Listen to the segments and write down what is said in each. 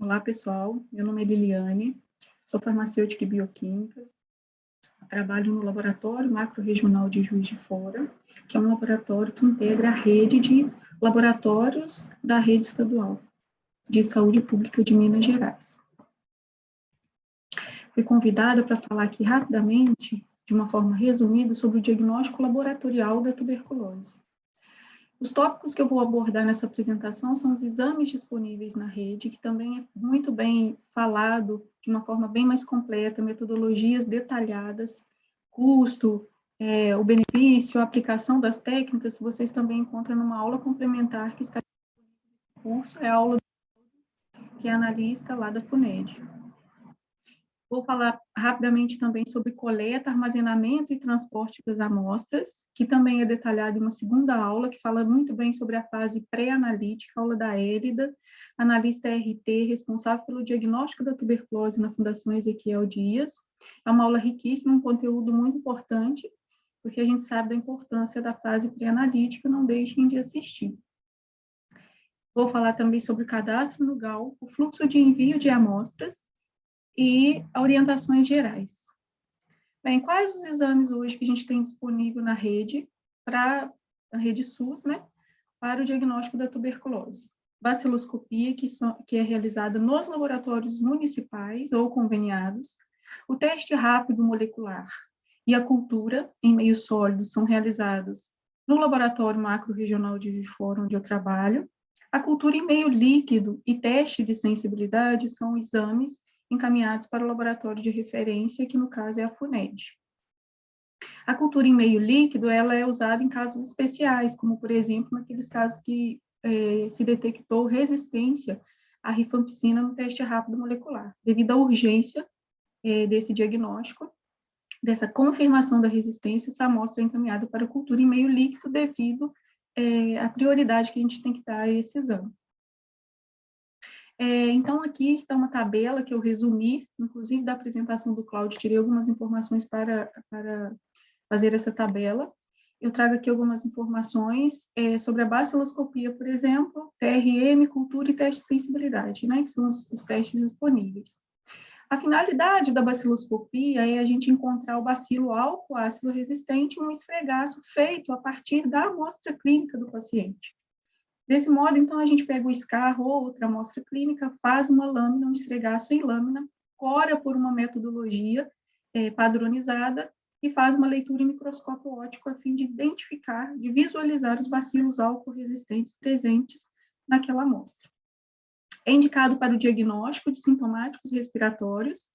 Olá, pessoal. Meu nome é Liliane, sou farmacêutica e bioquímica. Trabalho no Laboratório Macro-Regional de Juiz de Fora, que é um laboratório que integra a rede de laboratórios da rede estadual de saúde pública de Minas Gerais. Fui convidada para falar aqui rapidamente, de uma forma resumida, sobre o diagnóstico laboratorial da tuberculose. Os tópicos que eu vou abordar nessa apresentação são os exames disponíveis na rede, que também é muito bem falado, de uma forma bem mais completa, metodologias detalhadas, custo, o benefício, a aplicação das técnicas, vocês também encontram numa aula complementar que está no curso, é a aula que é analista lá da FUNED. Vou falar rapidamente também sobre coleta, armazenamento e transporte das amostras, que também é detalhado em uma segunda aula, que fala muito bem sobre a fase pré-analítica, aula da Érida, analista RT, responsável pelo diagnóstico da tuberculose na Fundação Ezequiel Dias. É uma aula riquíssima, um conteúdo muito importante, porque a gente sabe da importância da fase pré-analítica, não deixem de assistir. Vou falar também sobre o cadastro no GAL, o fluxo de envio de amostras, e orientações gerais. Bem, quais os exames hoje que a gente tem disponível na rede, para a rede SUS, né, para o diagnóstico da tuberculose? Baciloscopia, que é realizada nos laboratórios municipais ou conveniados, o teste rápido molecular e a cultura em meios sólidos são realizados no Laboratório Macro-Regional de Juiz de Fora, onde eu trabalho. A cultura em meio líquido e teste de sensibilidade são exames encaminhados para o laboratório de referência, que no caso é a FUNED. A cultura em meio líquido, ela é usada em casos especiais, como, por exemplo, naqueles casos que se detectou resistência à rifampicina no teste rápido molecular. Devido à urgência desse diagnóstico, dessa confirmação da resistência, essa amostra é encaminhada para a cultura em meio líquido devido à prioridade que a gente tem que dar a esse exame. Então, aqui está uma tabela que eu resumi, inclusive da apresentação do Cláudio, tirei algumas informações para fazer essa tabela. Eu trago aqui algumas informações sobre a baciloscopia, por exemplo, TRM, cultura e teste de sensibilidade, né, que são os testes disponíveis. A finalidade da baciloscopia é a gente encontrar o bacilo álcool ácido resistente em um esfregaço feito a partir da amostra clínica do paciente. Desse modo, então, a gente pega o escarro ou outra amostra clínica, faz uma lâmina, um esfregaço em lâmina, cora por uma metodologia padronizada e faz uma leitura em microscópio óptico a fim de identificar, de visualizar os bacilos álcool resistentes presentes naquela amostra. É indicado para o diagnóstico de sintomáticos respiratórios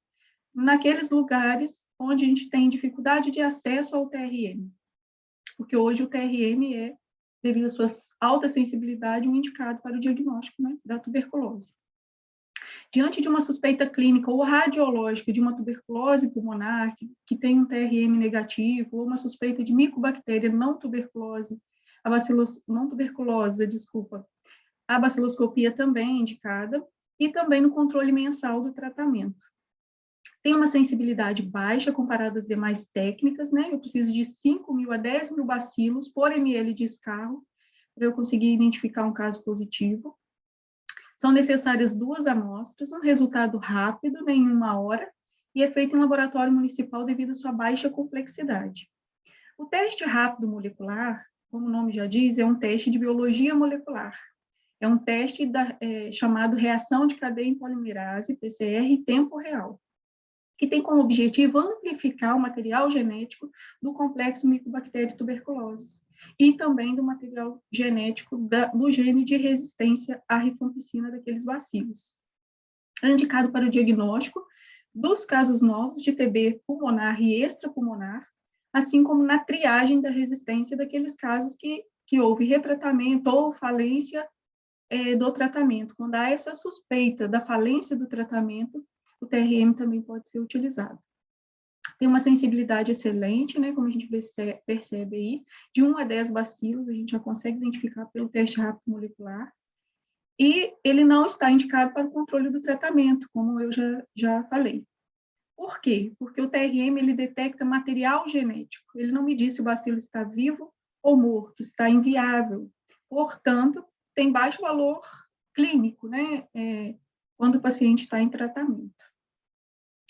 naqueles lugares onde a gente tem dificuldade de acesso ao TRM, porque hoje o TRM é, devido à sua alta sensibilidade, um indicado para o diagnóstico, né, da tuberculose. Diante de uma suspeita clínica ou radiológica de uma tuberculose pulmonar, que tem um TRM negativo, ou uma suspeita de micobactéria não tuberculose, a baciloscopia também é indicada, e também no controle mensal do tratamento. Tem uma sensibilidade baixa comparada às demais técnicas, né? Eu preciso de 5.000 a 10.000 bacilos por ml de escarro para eu conseguir identificar um caso positivo. São necessárias 2 amostras, um resultado rápido, né, em 1 hora, e é feito em laboratório municipal devido à sua baixa complexidade. O teste rápido molecular, como o nome já diz, é um teste de biologia molecular. É um teste chamado reação de cadeia em polimerase, PCR, em tempo real, que tem como objetivo amplificar o material genético do complexo micobactéria tuberculose e também do material genético do gene de resistência à rifampicina daqueles bacilos. É indicado para o diagnóstico dos casos novos de TB pulmonar e extrapulmonar, assim como na triagem da resistência daqueles casos que houve retratamento ou falência do tratamento. Quando há essa suspeita da falência do tratamento, o TRM também pode ser utilizado. Tem uma sensibilidade excelente, né, como a gente percebe aí, de 1 a 10 bacilos, a gente já consegue identificar pelo teste rápido molecular, e ele não está indicado para o controle do tratamento, como eu já falei. Por quê? Porque o TRM, ele detecta material genético, ele não me diz se o bacilo está vivo ou morto, está inviável, portanto, tem baixo valor clínico, né, quando o paciente está em tratamento.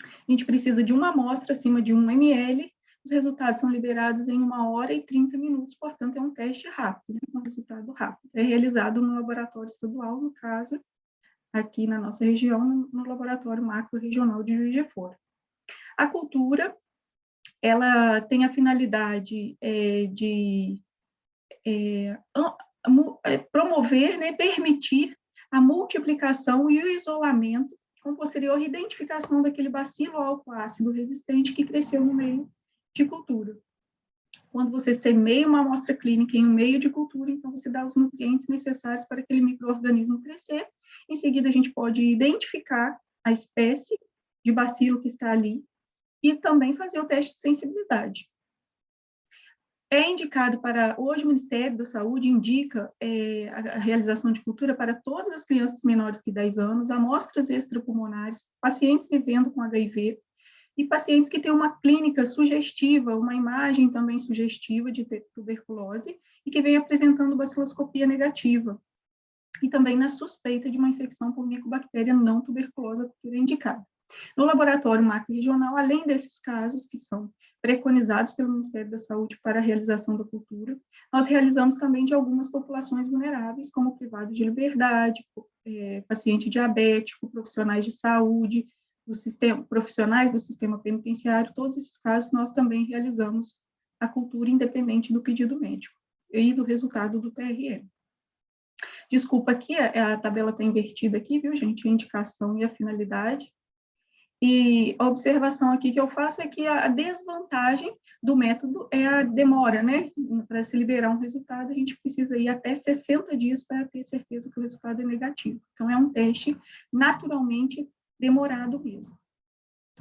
A gente precisa de uma amostra acima de 1 ml, os resultados são liberados em 1 hora e 30 minutos, portanto, é um teste rápido, né, um resultado rápido. É realizado no laboratório estadual, no caso, aqui na nossa região, no laboratório macro-regional de Juiz de Fora. A cultura, ela tem a finalidade de promover, né, permitir a multiplicação e o isolamento, com posterior identificação daquele bacilo álcool-ácido resistente que cresceu no meio de cultura. Quando você semeia uma amostra clínica em um meio de cultura, então você dá os nutrientes necessários para aquele micro-organismo crescer. Em seguida, a gente pode identificar a espécie de bacilo que está ali e também fazer o teste de sensibilidade. É indicado para, hoje o Ministério da Saúde indica a realização de cultura para todas as crianças menores que 10 anos, amostras extrapulmonares, pacientes vivendo com HIV e pacientes que têm uma clínica sugestiva, uma imagem também sugestiva de tuberculose e que vem apresentando baciloscopia negativa. E também na suspeita de uma infecção por micobactéria não tuberculosa, a cultura é indicada. No laboratório macro-regional, além desses casos que são preconizados pelo Ministério da Saúde para a realização da cultura, nós realizamos também de algumas populações vulneráveis, como privado de liberdade, paciente diabético, profissionais de saúde, profissionais do sistema penitenciário, todos esses casos nós também realizamos a cultura independente do pedido médico e do resultado do TRM. Desculpa aqui, a tabela está invertida aqui, viu, gente? A indicação e a finalidade. E a observação aqui que eu faço é que a desvantagem do método é a demora, né? Para se liberar um resultado, a gente precisa ir até 60 dias para ter certeza que o resultado é negativo. Então, é um teste naturalmente demorado mesmo.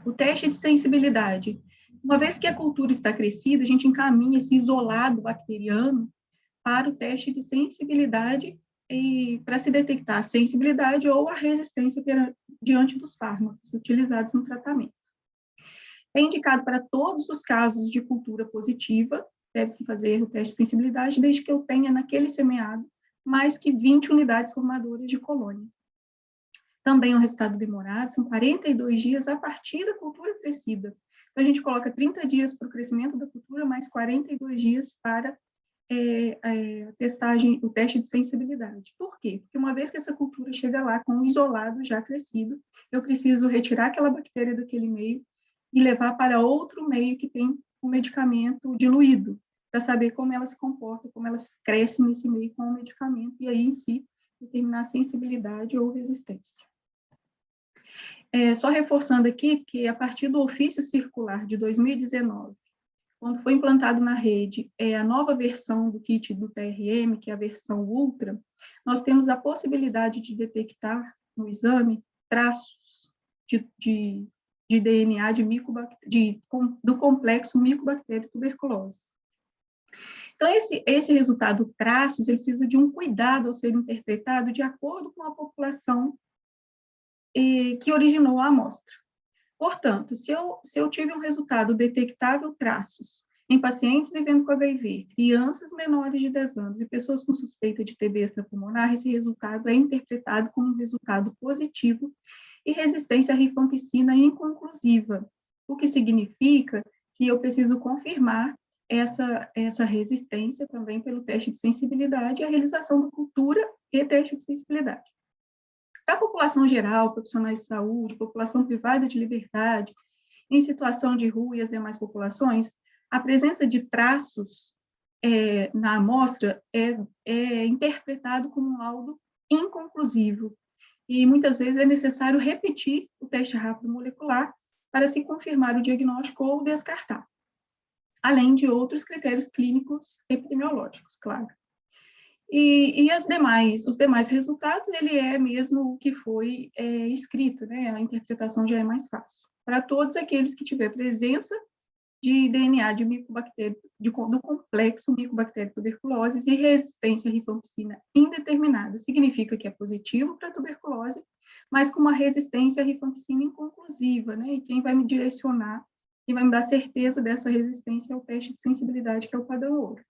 O teste de sensibilidade. Uma vez que a cultura está crescida, a gente encaminha esse isolado bacteriano para o teste de sensibilidade para se detectar a sensibilidade ou a resistência diante dos fármacos utilizados no tratamento. É indicado para todos os casos de cultura positiva, deve-se fazer o teste de sensibilidade, desde que eu tenha naquele semeado mais que 20 unidades formadoras de colônia. Também o resultado demorado, são 42 dias a partir da cultura crescida. Então, a gente coloca 30 dias para o crescimento da cultura, mais 42 dias para testagem, o teste de sensibilidade. Por quê? Porque uma vez que essa cultura chega lá com um isolado já crescido, eu preciso retirar aquela bactéria daquele meio e levar para outro meio que tem um medicamento diluído, para saber como ela se comporta, como ela cresce nesse meio com o medicamento, e aí em si determinar sensibilidade ou resistência. Só reforçando aqui que a partir do ofício circular de 2019, quando foi implantado na rede a nova versão do kit do TRM, que é a versão Ultra, nós temos a possibilidade de detectar no exame traços de DNA do complexo micobactéria tuberculose. Então, esse resultado traços, ele precisa de um cuidado ao ser interpretado de acordo com a população que originou a amostra. Portanto, se eu tive um resultado detectável traços em pacientes vivendo com HIV, crianças menores de 10 anos e pessoas com suspeita de TB extrapulmonar, esse resultado é interpretado como um resultado positivo e resistência à rifampicina inconclusiva, o que significa que eu preciso confirmar essa resistência também pelo teste de sensibilidade e a realização da cultura e teste de sensibilidade. Para a população geral, profissionais de saúde, população privada de liberdade, em situação de rua e as demais populações, a presença de traços na amostra é interpretado como um laudo inconclusivo. E muitas vezes é necessário repetir o teste rápido molecular para se confirmar o diagnóstico ou descartar, além de outros critérios clínicos epidemiológicos, claro. E os demais resultados, ele é mesmo o que foi escrito, né? A interpretação já é mais fácil. Para todos aqueles que tiver presença de DNA de micobactéria, do complexo micobactéria tuberculose e resistência à rifampicina indeterminada, significa que é positivo para a tuberculose, mas com uma resistência à rifampicina inconclusiva, né? E quem vai me direcionar, quem vai me dar certeza dessa resistência é o teste de sensibilidade, que é o padrão ouro.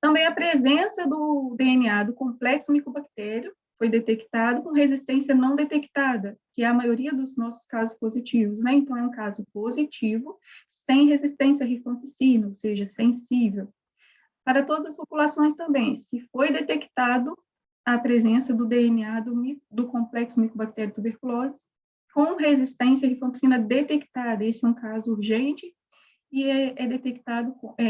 Também a presença do DNA do complexo micobactério, foi detectado com resistência não detectada, que é a maioria dos nossos casos positivos, né? Então, é um caso positivo, sem resistência à rifampicina, ou seja, sensível. Para todas as populações também, se foi detectado a presença do DNA do complexo Mycobacterium tuberculosis com resistência à rifampicina detectada, esse é um caso urgente e é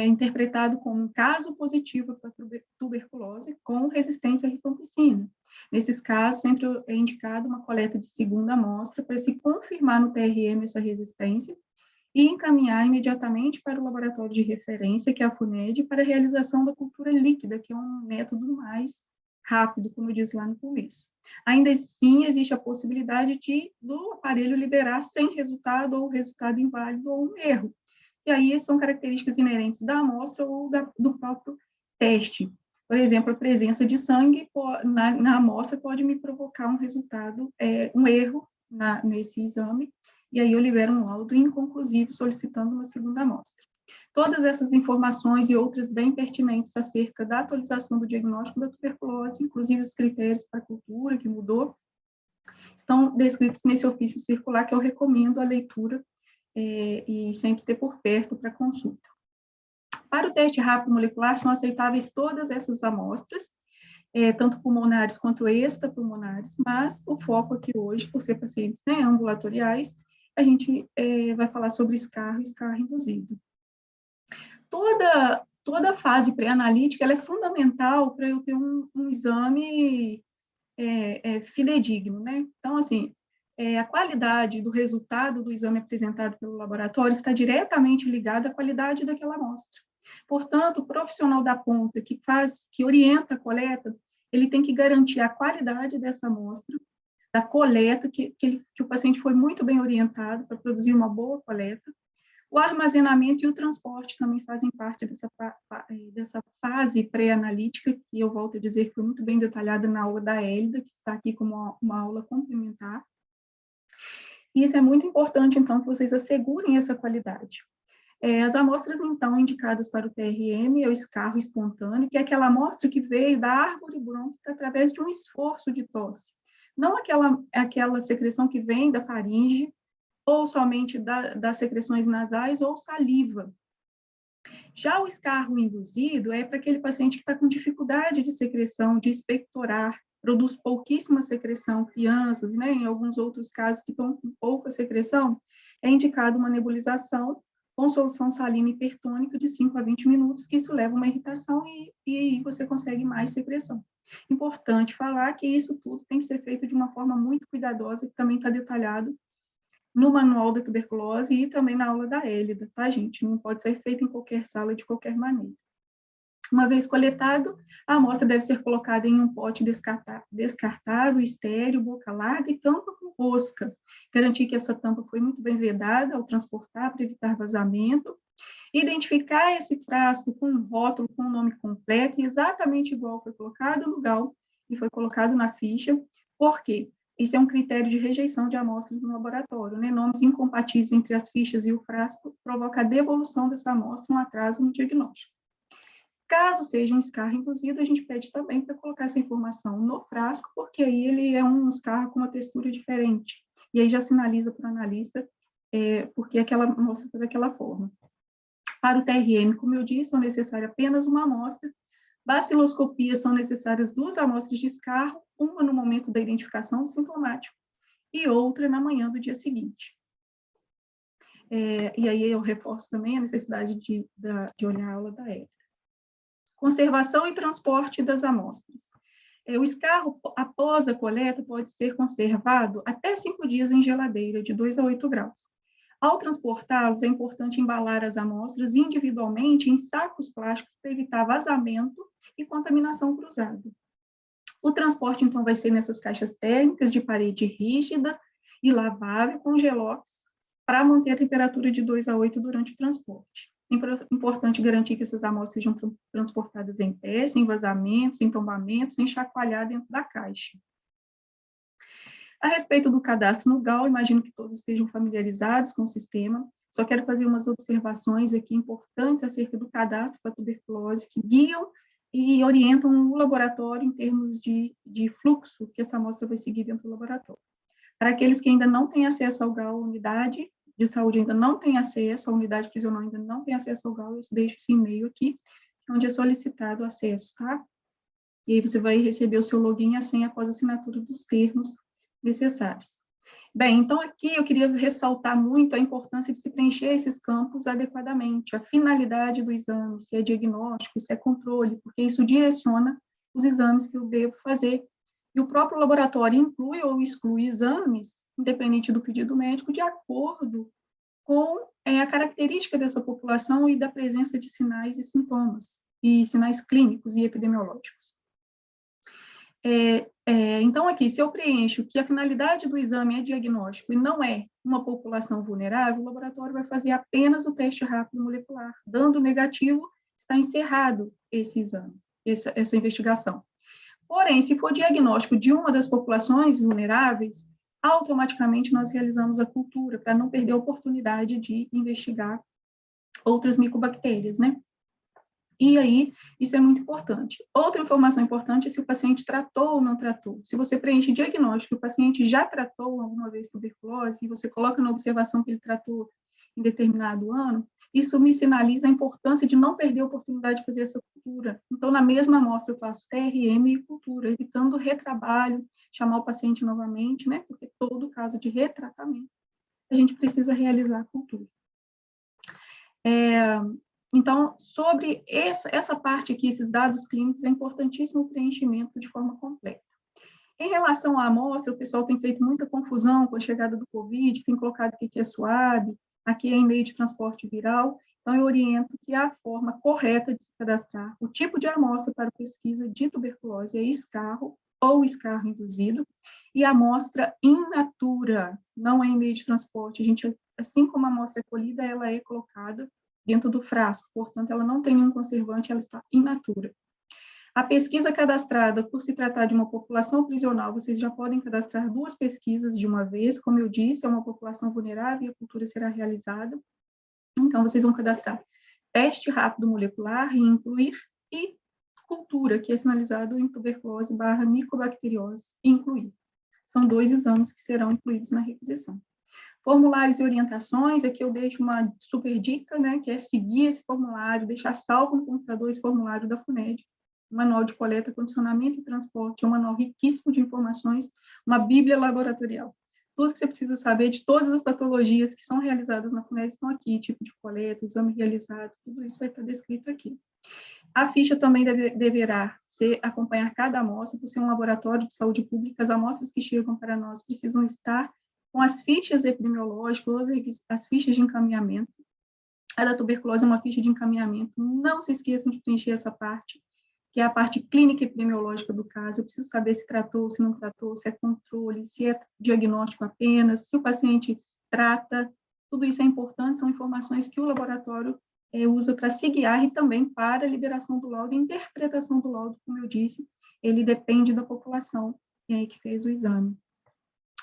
interpretado como um caso positivo para tuberculose com resistência à rifampicina. Nesses casos, sempre é indicado uma coleta de segunda amostra para se confirmar no TRM essa resistência e encaminhar imediatamente para o laboratório de referência, que é a FUNED, para a realização da cultura líquida, que é um método mais rápido, como eu disse lá no começo. Ainda assim, existe a possibilidade do aparelho liberar sem resultado, ou resultado inválido, ou um erro. E aí são características inerentes da amostra ou do próprio teste. Por exemplo, a presença de sangue na amostra pode me provocar um resultado, um erro nesse exame, e aí eu libero um laudo inconclusivo solicitando uma segunda amostra. Todas essas informações e outras bem pertinentes acerca da atualização do diagnóstico da tuberculose, inclusive os critérios para a cultura, que mudou, estão descritos nesse ofício circular, que eu recomendo a leitura e sempre ter por perto para consulta. Para o teste rápido molecular, são aceitáveis todas essas amostras, tanto pulmonares quanto extrapulmonares, mas o foco aqui hoje, por ser pacientes, né, ambulatoriais, a gente vai falar sobre escarro e escarro induzido. Toda a fase pré-analítica ela é fundamental para eu ter um exame fidedigno, né? Então, assim, a qualidade do resultado do exame apresentado pelo laboratório está diretamente ligada à qualidade daquela amostra. Portanto, o profissional da ponta que orienta a coleta, ele tem que garantir a qualidade dessa amostra, da coleta, que o paciente foi muito bem orientado para produzir uma boa coleta. O armazenamento e o transporte também fazem parte dessa fase pré-analítica, que eu volto a dizer que foi muito bem detalhada na aula da Hélida, que está aqui como uma aula complementar. E isso é muito importante, então, que vocês assegurem essa qualidade. As amostras, então, indicadas para o TRM é o escarro espontâneo, que é aquela amostra que veio da árvore brônquica através de um esforço de tosse. Não aquela secreção que vem da faringe, ou somente das secreções nasais ou saliva. Já o escarro induzido é para aquele paciente que está com dificuldade de secreção, de expectorar, produz pouquíssima secreção, crianças, né, em alguns outros casos que estão com pouca secreção, é indicado uma nebulização com solução salina hipertônica de 5 a 20 minutos, que isso leva a uma irritação e você consegue mais secreção. Importante falar que isso tudo tem que ser feito de uma forma muito cuidadosa, que também está detalhado no manual da tuberculose e também na aula da Hélida, tá, gente? Não pode ser feito em qualquer sala, de qualquer maneira. Uma vez coletado, a amostra deve ser colocada em um pote descartável, estéril, boca larga e tampa com rosca. Garantir que essa tampa foi muito bem vedada ao transportar para evitar vazamento. Identificar esse frasco com um rótulo, com o nome completo, exatamente igual foi colocado no GAL e foi colocado na ficha. Por quê? Isso é um critério de rejeição de amostras no laboratório, né? Nomes incompatíveis entre as fichas e o frasco provoca a devolução dessa amostra, um atraso no diagnóstico. Caso seja um escarro induzido, a gente pede também para colocar essa informação no frasco, porque aí ele é um escarro com uma textura diferente. E aí já sinaliza para o analista porque aquela amostra está daquela forma. Para o TRM, como eu disse, são necessárias apenas uma amostra. Baciloscopia são necessárias 2 amostras de escarro, uma no momento da identificação do sintomático e outra na manhã do dia seguinte. E aí eu reforço também a necessidade de olhar a aula da Hélida. Conservação e transporte das amostras. O escarro, após a coleta, pode ser conservado até 5 dias em geladeira, de 2 a 8 graus. Ao transportá-los, é importante embalar as amostras individualmente em sacos plásticos para evitar vazamento e contaminação cruzada. O transporte, então, vai ser nessas caixas térmicas de parede rígida e lavável com gelox para manter a temperatura de 2 a 8 durante o transporte. É importante garantir que essas amostras sejam transportadas em pé, sem vazamentos, sem tombamentos, sem chacoalhar dentro da caixa. A respeito do cadastro no GAL, imagino que todos estejam familiarizados com o sistema, só quero fazer umas observações aqui importantes acerca do cadastro para tuberculose, que guiam e orientam o laboratório em termos de fluxo que essa amostra vai seguir dentro do laboratório. Para aqueles que ainda não têm acesso ao GAL, a unidade de saúde ainda não tem acesso, a unidade prisional ainda não tem acesso ao GAL, eu deixo esse e-mail aqui, onde é solicitado o acesso, tá? E aí você vai receber o seu login e a senha após a assinatura dos termos necessários. Bem, então aqui eu queria ressaltar muito a importância de se preencher esses campos adequadamente, a finalidade do exame, se é diagnóstico, se é controle, porque isso direciona os exames que eu devo fazer. E o próprio laboratório inclui ou exclui exames, independente do pedido médico, de acordo com a característica dessa população e da presença de sinais e sintomas, e sinais clínicos e epidemiológicos. Então, aqui, se eu preencho que a finalidade do exame é diagnóstico e não é uma população vulnerável, o laboratório vai fazer apenas o teste rápido molecular. Dando negativo, está encerrado esse exame, essa investigação. Porém, se for diagnóstico de uma das populações vulneráveis, automaticamente nós realizamos a cultura, para não perder a oportunidade de investigar outras micobactérias, né? E aí, isso é muito importante. Outra informação importante é se o paciente tratou ou não tratou. Se você preenche diagnóstico, o paciente já tratou alguma vez tuberculose, e você coloca na observação que ele tratou em determinado ano, isso me sinaliza a importância de não perder a oportunidade de fazer essa cultura. Então, na mesma amostra, eu faço TRM e cultura, evitando retrabalho, chamar o paciente novamente, né? Porque todo caso de retratamento, a gente precisa realizar a cultura. Então, sobre essa parte aqui, esses dados clínicos, é importantíssimo o preenchimento de forma completa. Em relação à amostra, o pessoal tem feito muita confusão com a chegada do Covid, tem colocado que aqui é suave, aqui é em meio de transporte viral, então eu oriento que a forma correta de se cadastrar o tipo de amostra para pesquisa de tuberculose é escarro ou escarro induzido, e a amostra in natura, não é em meio de transporte. A gente, assim como a amostra é colhida, ela é colocada dentro do frasco, portanto, ela não tem nenhum conservante, ela está in natura. A pesquisa cadastrada, por se tratar de uma população prisional, vocês já podem cadastrar 2 pesquisas de uma vez, como eu disse, é uma população vulnerável e a cultura será realizada. Então, vocês vão cadastrar teste rápido molecular e incluir, e cultura, que é sinalizado em tuberculose / micobacteriose, incluir. São 2 exames que serão incluídos na requisição. Formulários e orientações, aqui eu deixo uma super dica, né, que é seguir esse formulário, deixar salvo no computador esse formulário da FUNED, manual de coleta, condicionamento e transporte, é um manual riquíssimo de informações, uma bíblia laboratorial. Tudo que você precisa saber de todas as patologias que são realizadas na FUNED estão aqui, tipo de coleta, exame realizado, tudo isso vai estar descrito aqui. A ficha também deverá acompanhar cada amostra, por ser um laboratório de saúde pública, as amostras que chegam para nós precisam estar com as fichas epidemiológicas, as fichas de encaminhamento. A da tuberculose é uma ficha de encaminhamento, não se esqueçam de preencher essa parte, que é a parte clínica epidemiológica do caso. Eu preciso saber se tratou, se não tratou, se é controle, se é diagnóstico apenas, se o paciente trata, tudo isso é importante, são informações que o laboratório usa para se guiar e também para a liberação do laudo e interpretação do laudo, como eu disse, ele depende da população que fez o exame.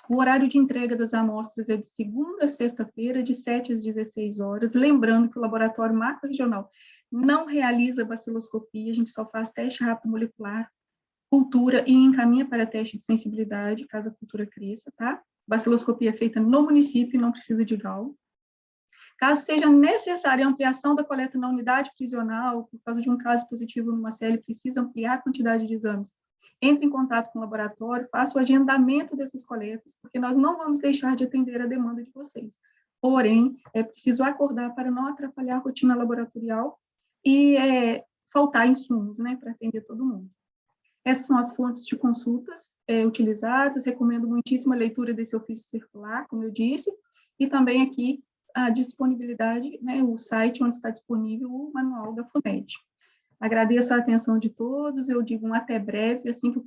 O horário de entrega das amostras é de segunda a sexta-feira, de 7 às 16 horas, lembrando que o laboratório macro-regional não realiza baciloscopia, a gente só faz teste rápido molecular, cultura e encaminha para teste de sensibilidade, caso a cultura cresça, tá? Baciloscopia é feita no município e não precisa de GAL. Caso seja necessária a ampliação da coleta na unidade prisional, por causa de um caso positivo numa CL, precisa ampliar a quantidade de exames, entre em contato com o laboratório, faça o agendamento dessas coletas, porque nós não vamos deixar de atender a demanda de vocês. Porém, é preciso acordar para não atrapalhar a rotina laboratorial e faltar insumos, né, para atender todo mundo. Essas são as fontes de consultas utilizadas, recomendo muitíssimo a leitura desse ofício circular, como eu disse, e também aqui a disponibilidade, né, o site onde está disponível o manual da FUNED. Agradeço a atenção de todos, eu digo um até breve, assim que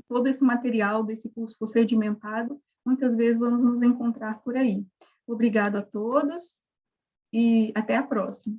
todo esse material desse curso for sedimentado, muitas vezes vamos nos encontrar por aí. Obrigado a todos e até a próxima.